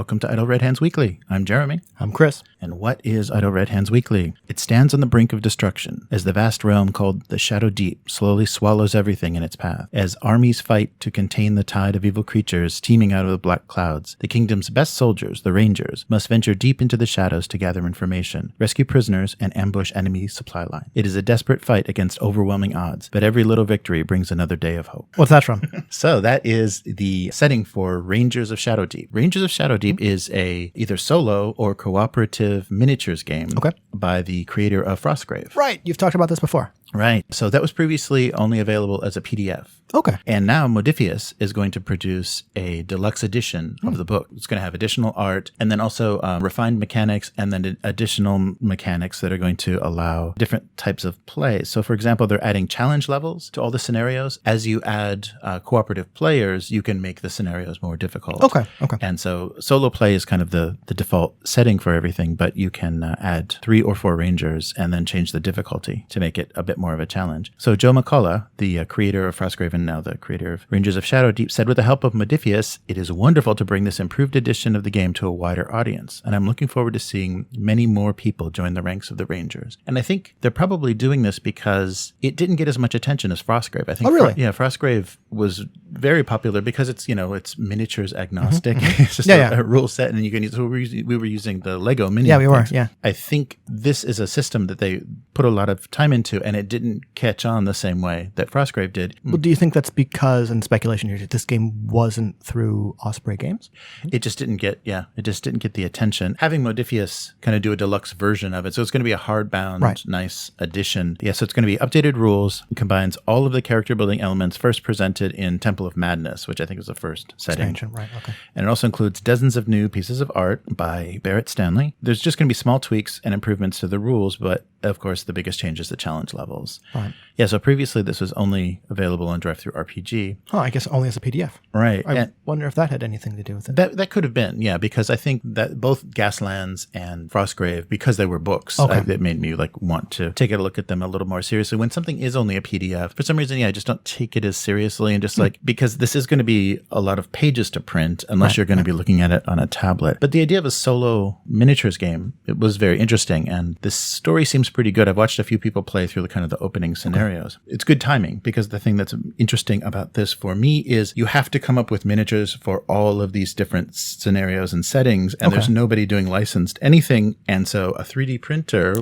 welcome to Idle Red Hands Weekly. I'm Jeremy. I'm Chris. And what is Idle Red Hands Weekly? It stands on the brink of destruction as the vast realm called the Shadow Deep slowly swallows everything in its path. As armies fight to contain the tide of evil creatures teeming out of the black clouds, the kingdom's best soldiers, the Rangers, must venture deep into the shadows to gather information, rescue prisoners, and ambush enemy supply line. It is a desperate fight against overwhelming odds, but every little victory brings another day of hope. What's that from? So that is the setting for Rangers of Shadow Deep. Rangers of Shadow Deep is a either solo or cooperative miniatures game by the creator of Frostgrave. Right. You've talked about this before. Right. So that was previously only available as a PDF. Okay. And now Modiphius is going to produce a deluxe edition of the book. It's going to have additional art and then also refined mechanics and then additional mechanics that are going to allow different types of play. So, for example, they're adding challenge levels to all the scenarios. As you add cooperative players, you can make the scenarios more difficult. Okay. And so solo play is kind of the default setting for everything, but you can add 3 or 4 Rangers and then change the difficulty to make it a bit more of a challenge. So Joe McCullough, the creator of Frostgrave and now the creator of Rangers of Shadow Deep, said, with the help of Modiphius, it is wonderful to bring this improved edition of the game to a wider audience, and I'm looking forward to seeing many more people join the ranks of the Rangers. And I think they're probably doing this because it didn't get as much attention as Frostgrave. I think Frostgrave was very popular because it's, it's miniatures agnostic. It's just a rule set, and you can use, so we were using the Lego mini. Yeah, we were, yeah. I think this is a system that they put a lot of time into, and it didn't catch on the same way that Frostgrave did. Well, do you think that's because, and speculation here, this game wasn't through Osprey Games? It just didn't get the attention. Having Modiphius kind of do a deluxe version of it, so it's going to be a hardbound, nice edition. Yeah, so it's going to be updated rules, combines all of the character building elements first presented in Temple of Madness, which I think was the first setting. Expansion, right, okay. And it also includes dozens of new pieces of art by Barrett Stanley. There's just going to be small tweaks and improvements to the rules, but of course, the biggest change is the challenge levels. Right. Yeah, so previously this was only available on DriveThruRPG. Oh, I guess only as a PDF. Right. I wonder if that had anything to do with it. That could have been, yeah, because I think that both Gaslands and Frostgrave, because they were books, it made me want to take a look at them a little more seriously. When something is only a PDF, for some reason, I just don't take it as seriously and just because this is going to be a lot of pages to print unless you're going to be looking at it on a tablet. But the idea of a solo miniatures game, it was very interesting, and this story seems pretty good. I've watched a few people play through the opening scenarios. It's good timing because the thing that's interesting about this for me is you have to come up with miniatures for all of these different scenarios and settings, and there's nobody doing licensed anything, and so a 3D printer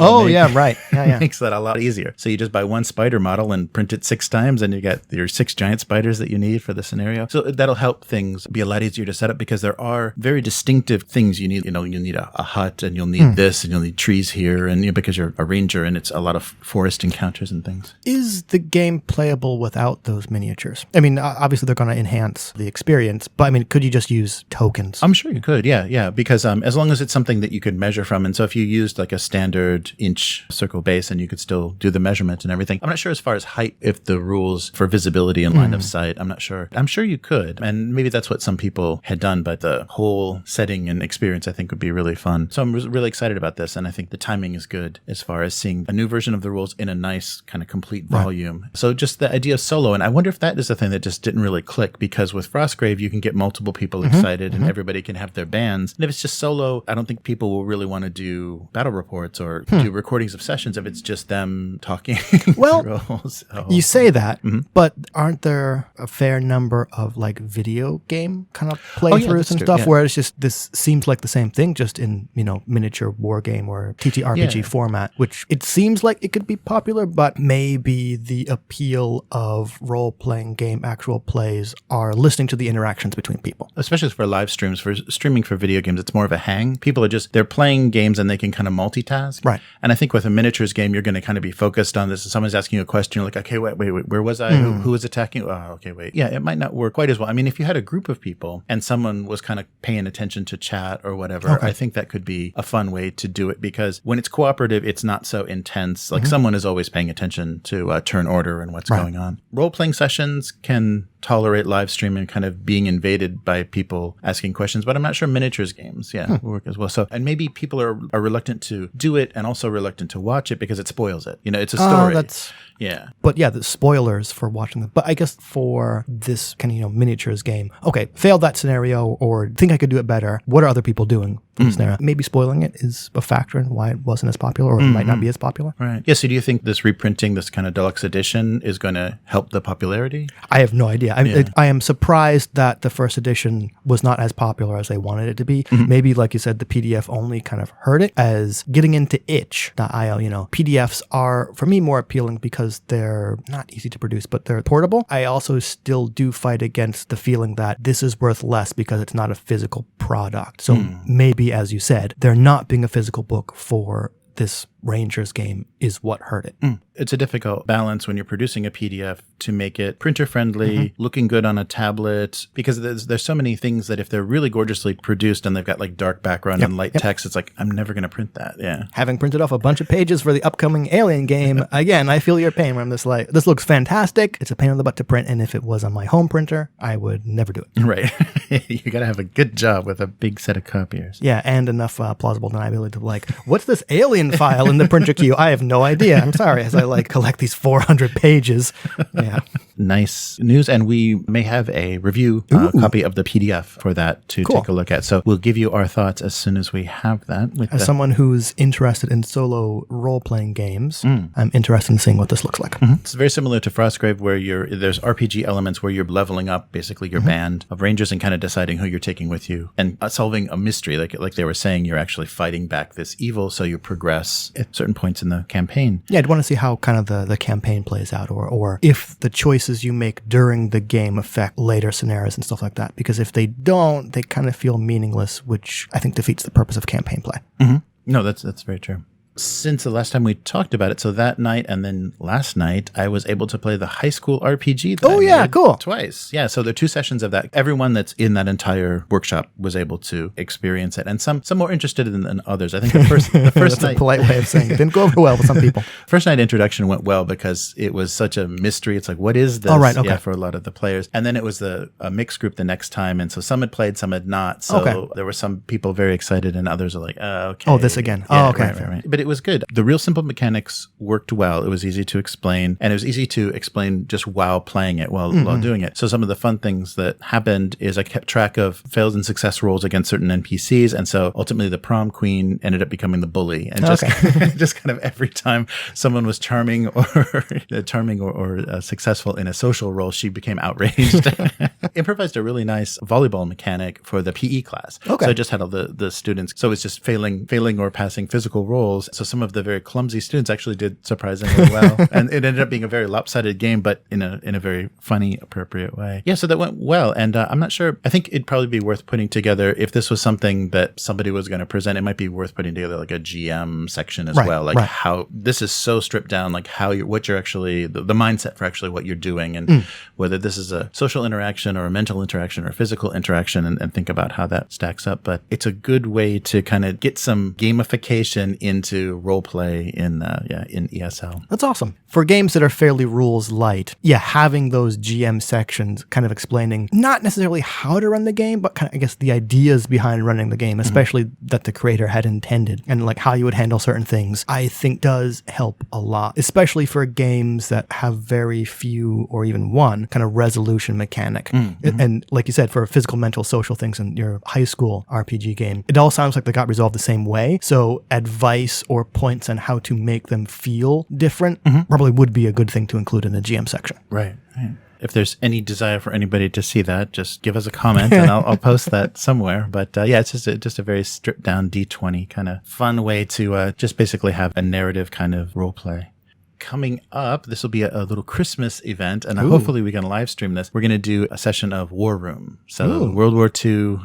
makes that a lot easier. So you just buy one spider model and print it 6 times, and you get your 6 giant spiders that you need for the scenario. So that'll help things be a lot easier to set up because there are very distinctive things you need. You'll need a hut, and you'll need this, and you'll need trees here, and because you're a ranger and it's a lot of forest encounters and things. Is the game playable without those miniatures? I mean, obviously they're going to enhance the experience, but I mean, could you just use tokens? I'm sure you could, yeah, because as long as it's something that you could measure from, and so if you used a standard inch circle base and you could still do the measurement and everything. I'm not sure as far as height, if the rules for visibility and line of sight, I'm not sure. I'm sure you could, and maybe that's what some people had done, but the whole setting and experience I think would be really fun. So I'm really excited about this, and I think the timing is good as far as seeing a new version of the rules in a nice kind of complete volume. So just the idea of solo, and I wonder if that is the thing that just didn't really click, because with Frostgrave you can get multiple people excited and everybody can have their bands, and if it's just solo, I don't think people will really want to do battle reports or do recordings of sessions if it's just them talking. Well, you say that, but aren't there a fair number of video game kind of playthroughs and stuff where it's just, this seems like the same thing, just in miniature war game or TTRPG format, which it seems like it could be popular, but maybe the appeal of role-playing game actual plays are listening to the interactions between people. Especially for live streams, for streaming for video games, it's more of a hang. People are they're playing games and they can kind of multitask. Right. And I think with a miniatures game, you're going to kind of be focused on this. If someone's asking you a question, you're like, okay, wait, where was I? Who was attacking? Oh, okay, wait. Yeah, it might not work quite as well. I mean, if you had a group of people and someone was kind of paying attention to chat or whatever, I think that could be a fun way to do it, because when it's cooperative, it's not so intense. Someone is always paying attention to turn order and what's going on. Role-playing sessions can tolerate live streaming kind of being invaded by people asking questions, but I'm not sure miniatures games, will work as well. So, and maybe people are reluctant to do it and also reluctant to watch it because it spoils it. It's a story. But yeah, the spoilers for watching them. But I guess for this kind of, miniatures game, okay, failed that scenario or think I could do it better. What are other people doing for the scenario? Maybe spoiling it is a factor in why it wasn't as popular or it might not be as popular. Right. Yeah, so do you think this reprinting, this kind of deluxe edition is going to help the popularity? I have no idea. I am surprised that the first edition was not as popular as they wanted it to be. Maybe, like you said, the PDF only kind of hurt it as getting into itch.io. PDFs are, for me, more appealing because they're not easy to produce, but they're portable. I also still do fight against the feeling that this is worth less because it's not a physical product. So maybe, as you said, there not being a physical book for this Rangers game is what hurt it. It's a difficult balance when you're producing a PDF to make it printer friendly, looking good on a tablet, because there's so many things that if they're really gorgeously produced and they've got like dark background and light text, it's like, I'm never going to print that. Yeah. Having printed off a bunch of pages for the upcoming Alien game, again, I feel your pain when I'm just like, this looks fantastic. It's a pain in the butt to print. And if it was on my home printer, I would never do it. Right. You got to have a good job with a big set of copiers. Yeah. And enough plausible deniability to like, what's this Alien file in the printer queue? I have no idea. I'm sorry. As I collect these 400 pages. Yeah. Nice news. And we may have a review copy of the PDF for that to take a look at. So we'll give you our thoughts as soon as we have that. As someone who's interested in solo role-playing games, I'm interested in seeing what this looks like. It's very similar to Frostgrave where there's RPG elements where you're leveling up basically your band of rangers and kind of deciding who you're taking with you and solving a mystery. Like they were saying, you're actually fighting back this evil, so you progress at certain points in the campaign. Yeah, I'd want to see how kind of the campaign plays out or if the choices you make during the game affect later scenarios and stuff like that. Because if they don't, they kind of feel meaningless, which I think defeats the purpose of campaign play. No, that's very true. Since the last time we talked about it, so that night and then last night, I was able to play the high school RPG that I made twice. Yeah, so there are 2 sessions of that. Everyone that's in that entire workshop was able to experience it, and some more interested than others. I think the first That's night, a polite way of saying it didn't go over well with some people. First night introduction went well because it was such a mystery. It's like, what is this? Oh, right, okay. Yeah, for a lot of the players. And then it was a mixed group the next time, and so some had played, some had not. So there were some people very excited, and others are like, okay. Oh, this again. Yeah, okay. Right. But it was good. The real simple mechanics worked well. It was easy to explain, and it was easy to explain just while playing it, while doing it. So some of the fun things that happened is I kept track of failed and success rolls against certain NPCs, and so ultimately the prom queen ended up becoming the bully, and just kind of every time someone was charming or successful in a social role, she became outraged. Improvised a really nice volleyball mechanic for the PE class. So I just had all the students. So it's just failing or passing physical rolls. So some of the very clumsy students actually did surprisingly well, and it ended up being a very lopsided game, but in a very funny, appropriate way. Yeah, so that went well, and I'm not sure. I think it'd probably be worth putting together if this was something that somebody was going to present. It might be worth putting together like a GM section as well, like how this is so stripped down, like what you're actually the mindset for actually what you're doing, and whether this is a social interaction or a mental interaction or a physical interaction, and think about how that stacks up. But it's a good way to kind of get some gamification into role play in ESL. That's awesome. For games that are fairly rules light, having those GM sections kind of explaining not necessarily how to run the game, but kind of, I guess, the ideas behind running the game, especially that the creator had intended, and like how you would handle certain things, I think does help a lot, especially for games that have very few or even one kind of resolution mechanic. And like you said, for physical, mental, social things in your high school RPG game, it all sounds like they got resolved the same way. So advice or points on how to make them feel different probably would be a good thing to include in the GM section. Right. If there's any desire for anybody to see that, just give us a comment and I'll post that somewhere. But it's just a very stripped down D20 kind of fun way to just basically have a narrative kind of role play. Coming up, this will be a little Christmas event, and hopefully we can live stream this. We're going to do a session of War Room. So World War II.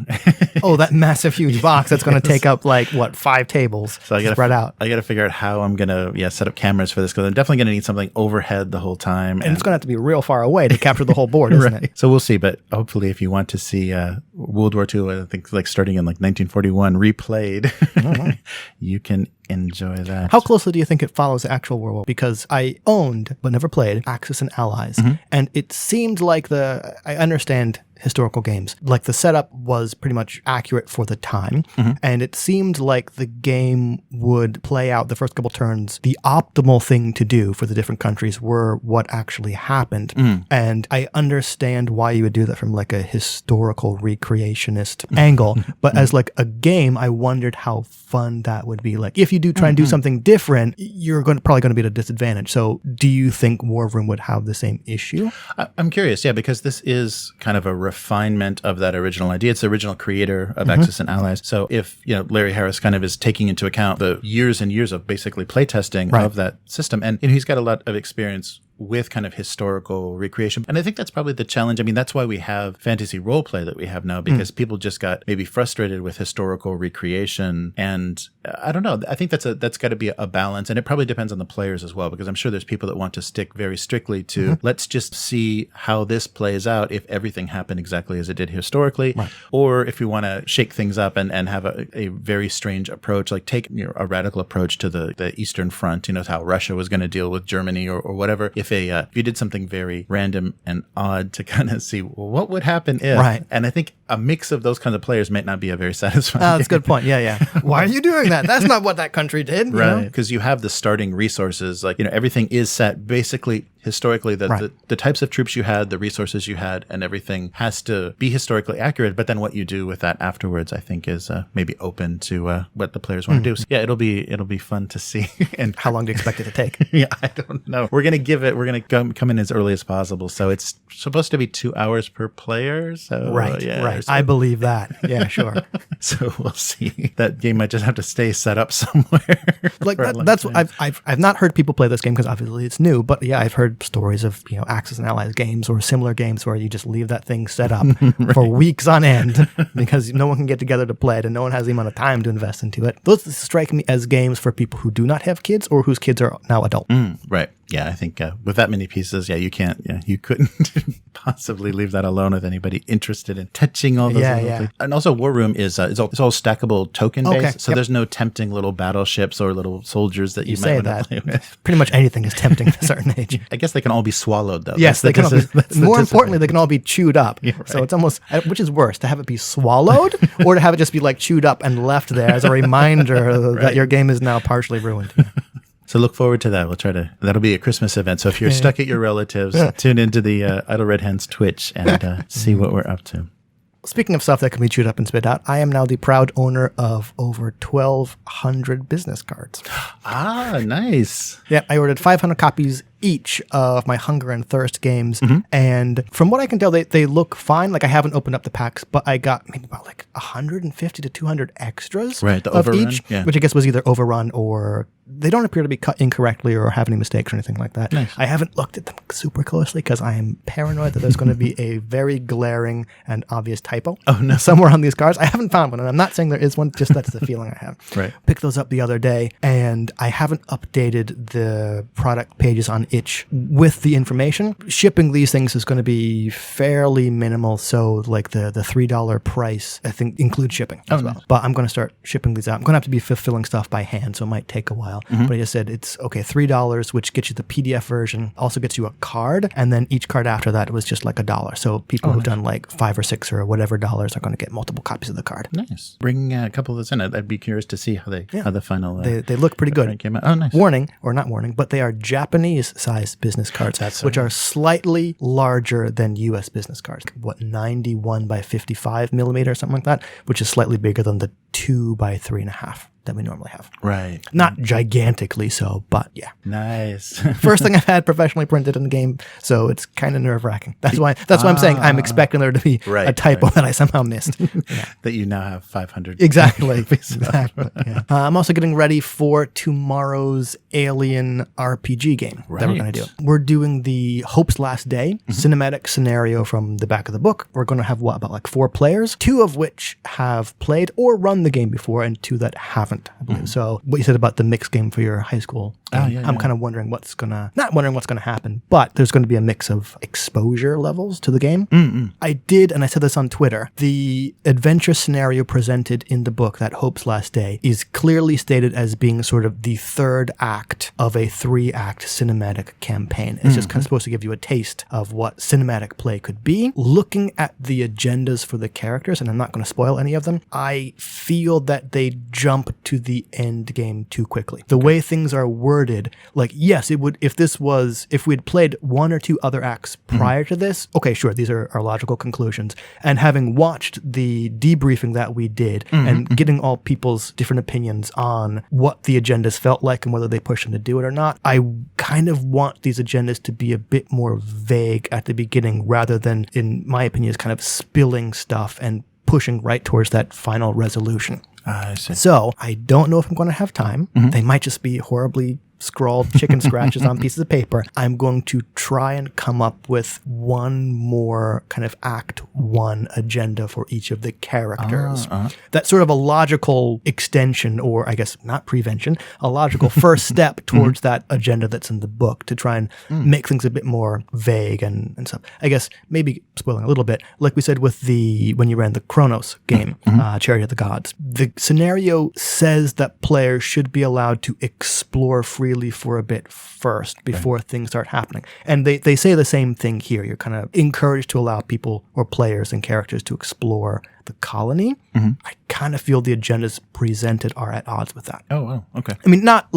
That massive, huge box that's going to take up 5 tables spread out. I got to figure out how I'm going to set up cameras for this, because I'm definitely going to need something overhead the whole time. And it's going to have to be real far away to capture the whole board, isn't it? So we'll see, but hopefully if you want to see World War II, I think starting in 1941 replayed, you can enjoy that. How closely do you think it follows the actual world? Because I owned, but never played, Axis and Allies. And it seemed like I understand historical games. Like the setup was pretty much accurate for the time. And it seemed like the game would play out the first couple turns. The optimal thing to do for the different countries were what actually happened. And I understand why you would do that from like a historical recreationist angle. But as like a game, I wondered how fun that would be. Like if you do try and do something different, you're probably going to be at a disadvantage. So do you think War Room would have the same issue? I'm curious, yeah, because this is kind of a refinement of that original idea. It's the original creator of Axis and Allies. So if, Larry Harris kind of is taking into account the years and years of basically playtesting of that system, and he's got a lot of experience with kind of historical recreation. And I think that's probably the challenge. I mean, that's why we have fantasy role play that we have now, because people just got maybe frustrated with historical recreation. And I don't know. I think that's got to be a balance. And it probably depends on the players as well, because I'm sure there's people that want to stick very strictly to let's just see how this plays out if everything happened exactly as it did historically. Or if we want to shake things up and have a very strange approach, like take a radical approach to the Eastern Front, how Russia was going to deal with Germany or whatever. If you did something very random and odd to kind of see, well, what would happen if? And I think a mix of those kinds of players might not be a very satisfying that's a good point. Yeah. Why are you doing that? That's not what that country did. Right. Because you have the starting resources. Like, everything is set basically historically, the types of troops you had, the resources you had, and everything has to be historically accurate. But then what you do with that afterwards, I think, is maybe open to what the players want to do. So, yeah, it'll be fun to see. And how long do you expect it to take? I don't know. We're gonna come in as early as possible. So it's supposed to be 2 hours per player. So right. So, I believe that. Yeah, sure. So we'll see. That game might just have to stay set up somewhere. Like that's what I've not heard people play this game because obviously it's new. But yeah, I've heard stories of Axis and Allies games or similar games where you just leave that thing set up for weeks on end because no one can get together to play it and no one has the amount of time to invest into it. Those strike me as games for people who do not have kids or whose kids are now adult. Right. Yeah, I think with that many pieces, you can't, you couldn't possibly leave that alone with anybody interested in touching all those little things. And also War Room is it's all stackable token based, so there's no tempting little battleships or little soldiers that you might want to play with. Pretty much anything is tempting at a certain age. I guess they can all be swallowed though. Yes, they can all be, more importantly, they can all be chewed up. Right. So it's almost, which is worse, to have it be swallowed or to have it just be like chewed up and left there as a reminder that your game is now partially ruined. So look forward to that. That'll be a Christmas event. So if you're stuck at your relatives, tune into the Idle Red Hen's Twitch and see what we're up to. Speaking of stuff that can be chewed up and spit out, I am now the proud owner of over 1,200 business cards. Ah, nice. Yeah, I ordered 500 copies each of my Hunger and Thirst games. And from what I can tell, they look fine. Like I haven't opened up the packs, but I got maybe about like 150 to 200 extras the of overrun, each, which I guess was either overrun or they don't appear to be cut incorrectly or have any mistakes or anything like that. Nice. I haven't looked at them super closely because I am paranoid that there's going to be a very glaring and obvious typo somewhere on these cards. I haven't found one, and I'm not saying there is one, just that's the feeling I have. Right. Picked those up the other day, and I haven't updated the product pages on itch with the information. Shipping these things is going to be fairly minimal, so like the $3 price, I think, includes shipping as well. But I'm going to start shipping these out. I'm going to have to be fulfilling stuff by hand, so it might take a while. But I just said it's okay, $3, which gets you the PDF version, also gets you a card, and then each card after that was just like $1. So people who've done like $5 or $6 or whatever dollars are going to get multiple copies of the card. Nice. Bring a couple of those in. I'd be curious to see how the final they look pretty good. Came out. Oh, nice. Warning, or not warning, but they are Japanese-sized business cards, which are slightly larger than U.S. business cards. 91 by 55 millimeter or something like that, which is slightly bigger than the 2 by 3.5 that we normally have. Right. Not gigantically so, but yeah. Nice. First thing I've had professionally printed in the game, so it's kind of nerve-wracking. That's why I'm saying I'm expecting there to be a typo that I somehow missed. That you now have 500. Exactly. Yeah. I'm also getting ready for tomorrow's Alien RPG game that we're going to do. We're doing the Hope's Last Day cinematic scenario from the back of the book. We're going to have about like 4 players, 2 of which have played or run the game before, and 2 that haven't, I believe. So what you said about the mixed game for your high school game. I'm kind of wondering not wondering what's gonna happen, but there's going to be a mix of exposure levels to the game. I did, and I said this on Twitter, the adventure scenario presented in the book, that Hope's Last Day, is clearly stated as being sort of the third act of a 3-act cinematic campaign. It's just kind of supposed to give you a taste of what cinematic play could be. Looking at the agendas for the characters, and I'm not going to spoil any of them, I feel that they jump to the end game too quickly. The way things are worded, like, yes, it would, if we had played 1 or 2 other acts prior to this, okay, sure, these are our logical conclusions. And having watched the debriefing that we did and getting all people's different opinions on what the agendas felt like and whether they pushed them to do it or not, I kind of want these agendas to be a bit more vague at the beginning rather than, in my opinion, is kind of spilling stuff and pushing right towards that final resolution. I see. So I don't know if I'm going to have time. They might just be horribly scrawled chicken scratches on pieces of paper. I'm going to try and come up with one more kind of Act 1 agenda for each of the characters. That's sort of a logical extension, or I guess not prevention, a logical first step towards that agenda that's in the book to try and make things a bit more vague and stuff. I guess maybe spoiling a little bit, like we said with when you ran the Chronos game, Chariot of the Gods, the scenario says that players should be allowed to explore freely for a bit first before things start happening. And they say the same thing here. You're kind of encouraged to allow people or players and characters to explore the colony. I kind of feel the agendas presented are at odds with that. Oh, wow. Okay. I mean, not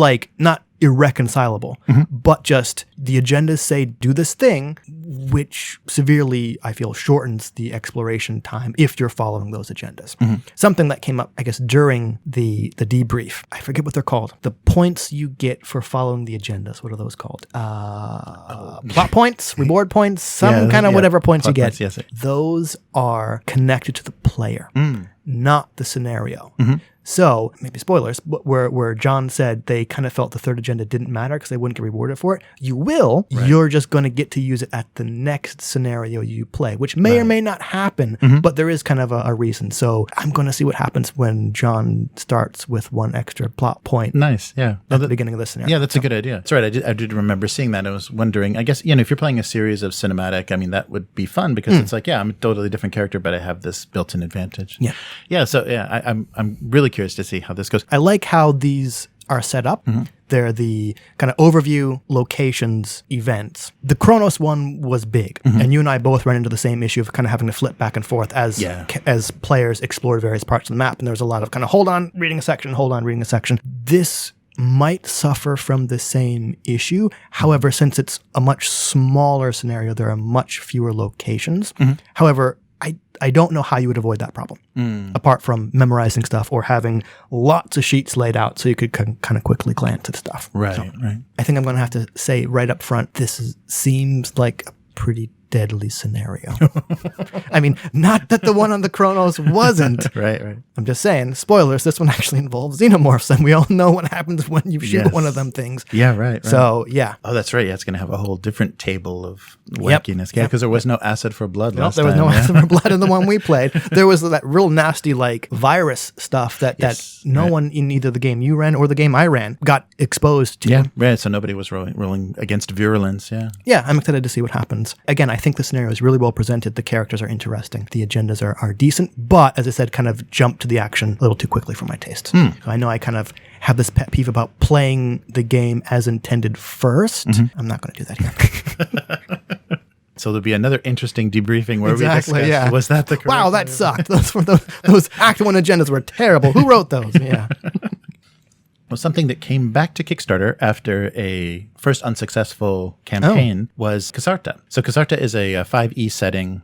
irreconcilable, but just the agendas say do this thing, which severely, I feel, shortens the exploration time if you're following those agendas. Something that came up, I guess, during the debrief, I forget what they're called. The points you get for following the agendas, what are those called? Plot points, reward points, whatever points you get. Yes. Those are connected to the player, not the scenario. So, maybe spoilers, but where John said they kind of felt the third agenda didn't matter because they wouldn't get rewarded for it. You will. Right. You're just going to get to use it at the next scenario you play, which may or may not happen, but there is kind of a reason. So, I'm going to see what happens when John starts with one extra plot point. Nice, yeah. At the beginning of this scenario. Yeah, that's a good idea. That's right. I did remember seeing that. I was wondering, I guess, if you're playing a series of cinematic, I mean, that would be fun because it's like, I'm a totally different character, but I have this built-in advantage. Yeah. Yeah, so I'm really curious to see how this goes. I like how these are set up. They're the kind of overview, locations, events. The Chronos one was big, and you and I both ran into the same issue of kind of having to flip back and forth as players explored various parts of the map, and there was a lot of kind of hold on, reading a section, hold on, reading a section. This might suffer from the same issue. However, since it's a much smaller scenario, there are much fewer locations. However, I don't know how you would avoid that problem, apart from memorizing stuff or having lots of sheets laid out so you could kind of quickly glance at stuff. Right, so right. I think I'm going to have to say right up front, seems like a pretty deadly scenario. I mean, not that the one on the Chronos wasn't. Right. I'm just saying, spoilers, this one actually involves xenomorphs, and we all know what happens when you shoot one of them things. Yeah, right. So, yeah. Oh, that's right. Yeah, it's going to have a whole different table of wackiness. Yeah, because there was no acid for blood last time. There was no acid for blood in the one we played. There was that real nasty, virus stuff that no one in either the game you ran or the game I ran got exposed to. Yeah, right. So nobody was rolling against virulence. Yeah. Yeah, I'm excited to see what happens. Again, I think the scenario is really well presented. The characters are interesting. The agendas are decent, but as I said, kind of jumped to the action a little too quickly for my taste. So I know I kind of have this pet peeve about playing the game as intended first. I'm not going to do that here. So there'll be another interesting debriefing where we discuss, was that the correct Wow, that sucked. Those Act 1 agendas were terrible. Who wrote those? Yeah. Well, something that came back to Kickstarter after a first unsuccessful campaign was Kisarta. So Kisarta is a 5e setting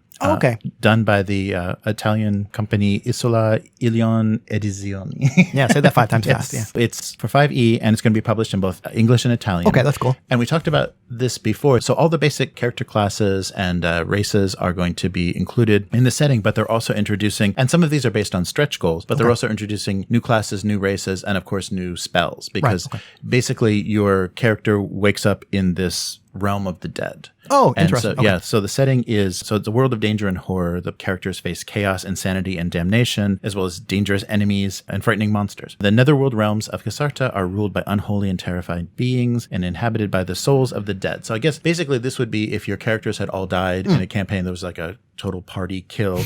done by the Italian company Isola Ilion Edizioni. Yeah, say that 5 times fast. Yeah. It's for 5e, and it's going to be published in both English and Italian. Okay, that's cool. And we talked about this before. So all the basic character classes and races are going to be included in the setting, but they're also introducing, and some of these are based on stretch goals, but they're also introducing new classes, new races, and of course new spells, because basically your character wakes up in this realm of the dead. Oh, and interesting. So, yeah, so the setting is, so it's a world of danger and horror. The characters face chaos, insanity, and damnation, as well as dangerous enemies and frightening monsters. The netherworld realms of Kisarta are ruled by unholy and terrifying beings and inhabited by the souls of the dead. So I guess basically this would be if your characters had all died in a campaign that was like a total party kill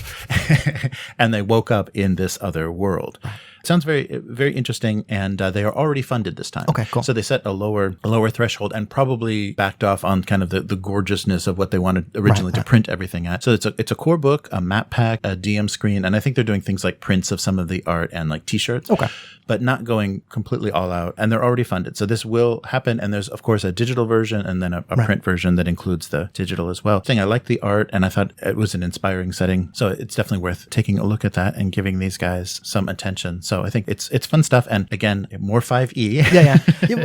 and they woke up in this other world. Sounds very, very interesting, and they are already funded this time. Okay, cool. So they set a lower threshold and probably backed off on kind of the gorgeousness of what they wanted originally to print everything at. So it's a core book, a map pack, a DM screen, and I think they're doing things like prints of some of the art and like T-shirts. Okay. But not going completely all out, and they're already funded. So this will happen, and there's, of course, a digital version and then a print version that includes the digital as well. I like the art, and I thought it was an inspiring setting. So it's definitely worth taking a look at that and giving these guys some attention. So I think it's fun stuff. And again, more 5e. Yeah.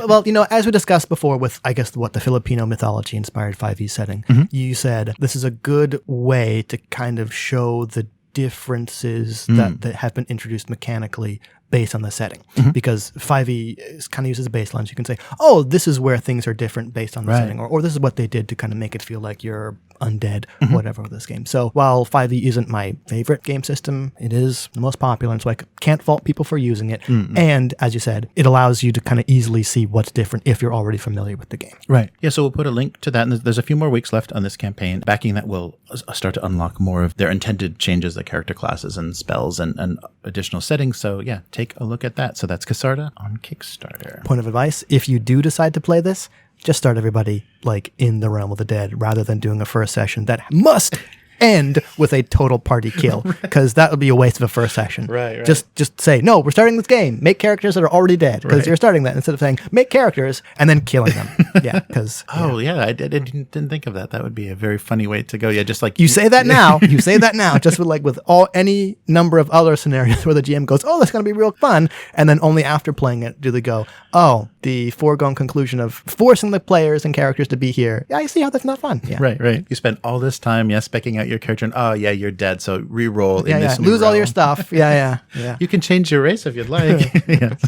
Well, as we discussed before with, I guess, what the Filipino mythology inspired 5e setting, you said this is a good way to kind of show the differences that have been introduced mechanically based on the setting, because 5e is kind of used as a baseline. So you can say, oh, this is where things are different based on the setting, or this is what they did to kind of make it feel like you're undead, whatever with this game. So while 5e isn't my favorite game system, it is the most popular, and so I can't fault people for using it. And as you said, it allows you to kind of easily see what's different if you're already familiar with the game. Right. Yeah, so we'll put a link to that, and there's a few more weeks left on this campaign. Backing that will start to unlock more of their intended changes, like character classes and spells and additional settings. So yeah, take a look at that. So that's Kisarta on Kickstarter. Point of advice, if you do decide to play this, just start everybody like in the realm of the dead rather than doing a first session that must end with a total party kill, because that would be a waste of a first session. Right. Just say, no, we're starting this game. Make characters that are already dead, because you're starting that instead of saying make characters and then killing them. Yeah, because I didn't think of that. That would be a very funny way to go. Yeah, just like you say that now. You say that now. Just with any number of other scenarios where the GM goes, oh, that's going to be real fun, and then only after playing it do they go, oh, the foregone conclusion of forcing the players and characters to be here. Yeah, I see how that's not fun. Yeah. Right. You spend all this time, specking out your character, and oh yeah, you're dead. So re-roll in this new lose all realm. your stuff. Yeah. You can change your race if you'd like. Yes.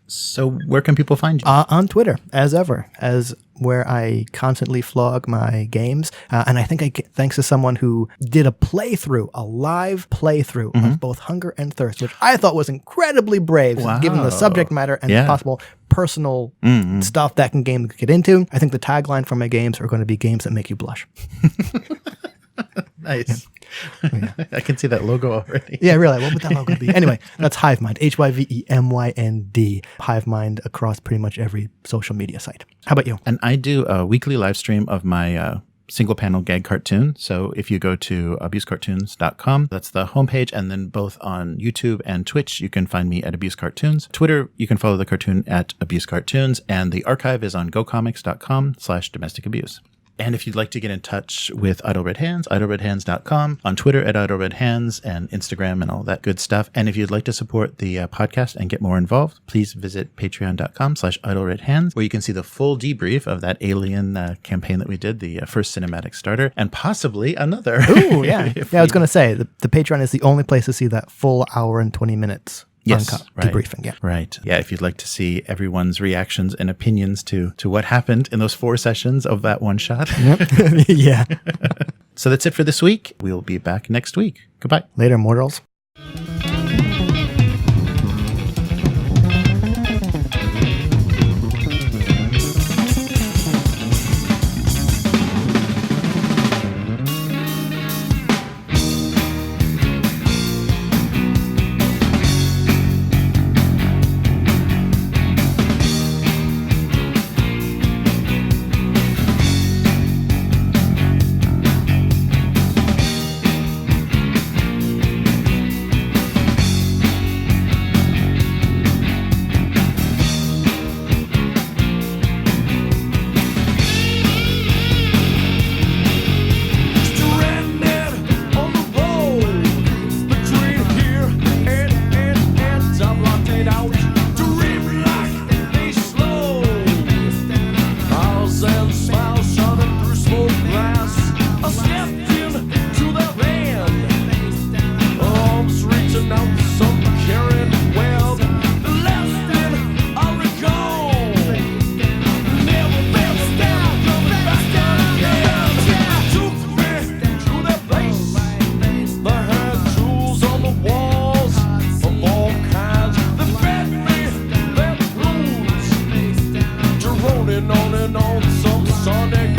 So where can people find you? On Twitter, as ever, as where I constantly flog my games. And I think thanks to someone who did a live playthrough of both Hunger and Thirst, which I thought was incredibly brave, given the subject matter and the possible personal stuff that game could get into. I think the tagline for my games are going to be games that make you blush. Nice. I can see that logo already. Yeah, really. What would that logo be? Anyway, that's Hivemind. HYVEMYND. Hivemind across pretty much every social media site. How about you? And I do a weekly live stream of my single panel gag cartoon. So if you go to abusecartoons.com, that's the homepage. And then both on YouTube and Twitch, you can find me at Abusecartoons. Twitter, you can follow the cartoon at Abusecartoons. And the archive is on gocomics.com/domesticabuse. And if you'd like to get in touch with Idle Red Hands, idleredhands.com, on Twitter at Idle Red Hands, and Instagram and all that good stuff. And if you'd like to support the podcast and get more involved, please visit patreon.com/idleredhands, where you can see the full debrief of that Alien campaign that we did, the first cinematic starter, and possibly another. Ooh, yeah. I was going to say, the Patreon is the only place to see that full hour and 20 minutes. Uncut debriefing, yeah. Right. Yeah, if you'd like to see everyone's reactions and opinions to what happened in those 4 sessions of that one shot. Yep. Yeah. So that's it for this week. We'll be back next week. Goodbye. Later, mortals. on some Sonic